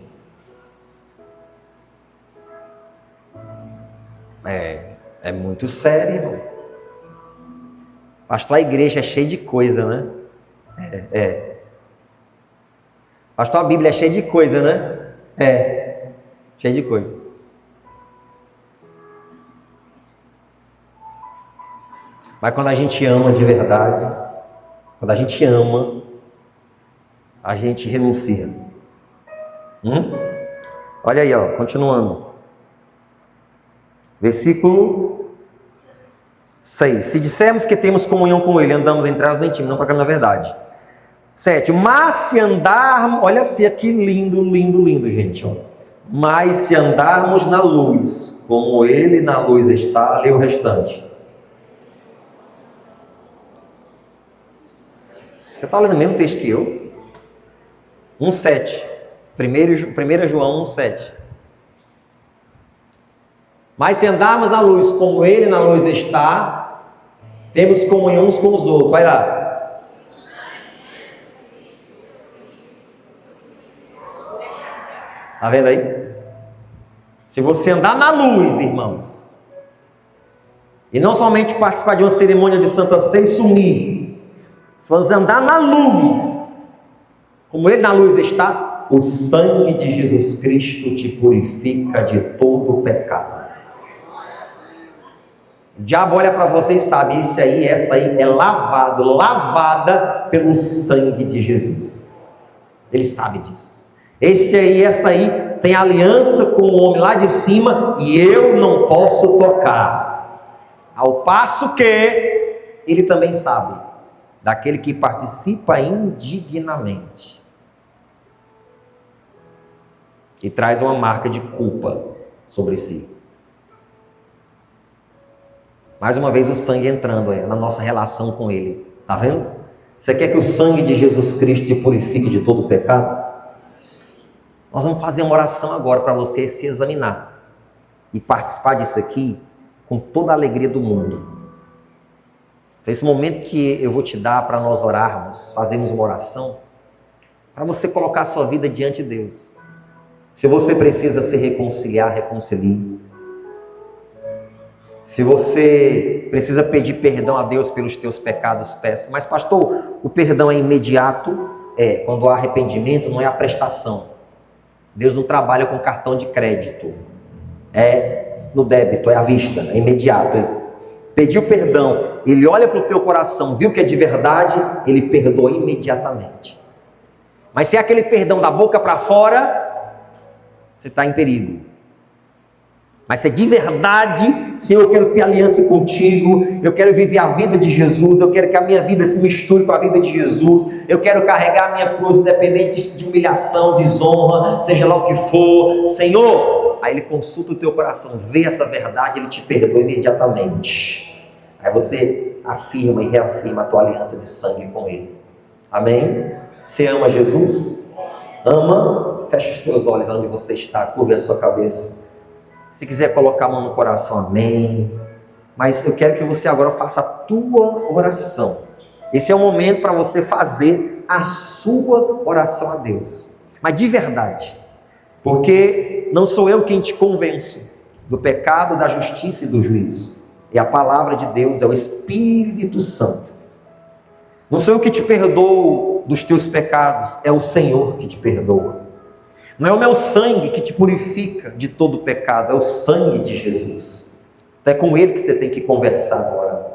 É muito sério, irmão. Pastor, a igreja é cheia de coisa, né? Pastor, a Bíblia é cheia de coisa, né? Cheia de coisa. Mas quando a gente ama de verdade, quando a gente ama, a gente renuncia. Olha aí, ó, continuando. Versículo 6. Se dissermos que temos comunhão com Ele, andamos em trevas, mentimos, não proclamamos a verdade. 7. Mas se andarmos, olha assim, que lindo, lindo, lindo, gente. Ó. Mas se andarmos na luz, como Ele na luz está, lê o restante. Você está lendo o mesmo texto que eu? 1,7. 1 João 1,7. Mas se andarmos na luz, como Ele na luz está, temos comunhão uns com os outros. Vai lá. Está vendo aí? Se você andar na luz, irmãos, e não somente participar de uma cerimônia de Santa Ceia e sumir, se você andar na luz, como Ele na luz está, o sangue de Jesus Cristo te purifica de todo o pecado. O diabo olha para você e sabe, essa aí é lavada pelo sangue de Jesus. Ele sabe disso. Essa aí tem aliança com o homem lá de cima e eu não posso tocar. Ao passo que ele também sabe daquele que participa indignamente e traz uma marca de culpa sobre si. Mais uma vez o sangue entrando na nossa relação com Ele. Está vendo? Você quer que o sangue de Jesus Cristo te purifique de todo o pecado? Nós vamos fazer uma oração agora para você se examinar e participar disso aqui com toda a alegria do mundo. Então, esse momento que eu vou te dar para nós orarmos, fazermos uma oração, para você colocar a sua vida diante de Deus. Se você precisa se reconciliar, reconcilie. Se você precisa pedir perdão a Deus pelos teus pecados, peça. Mas pastor, o perdão é imediato? Quando há arrependimento, não é a prestação. Deus não trabalha com cartão de crédito. É no débito, é à vista, é imediato. Pediu perdão, Ele olha para o teu coração, viu que é de verdade, Ele perdoa imediatamente. Mas se é aquele perdão da boca para fora, você está em perigo. Mas se é de verdade, Senhor, eu quero ter aliança contigo, eu quero viver a vida de Jesus, eu quero que a minha vida se misture com a vida de Jesus, eu quero carregar a minha cruz independente de humilhação, desonra, seja lá o que for, Senhor, aí Ele consulta o teu coração, vê essa verdade, Ele te perdoa imediatamente. Aí você afirma e reafirma a tua aliança de sangue com Ele. Amém? Você ama Jesus? Ama? Feche os teus olhos onde você está, curve a sua cabeça. Se quiser colocar a mão no coração, amém. Mas eu quero que você agora faça a tua oração. Esse é o momento para você fazer a sua oração a Deus. Mas de verdade. Porque não sou eu quem te convenço do pecado, da justiça e do juízo. É a palavra de Deus, é o Espírito Santo. Não sou eu que te perdoo dos teus pecados, é o Senhor que te perdoa. Não é o meu sangue que te purifica de todo pecado, é o sangue de Jesus. Então é com Ele que você tem que conversar agora.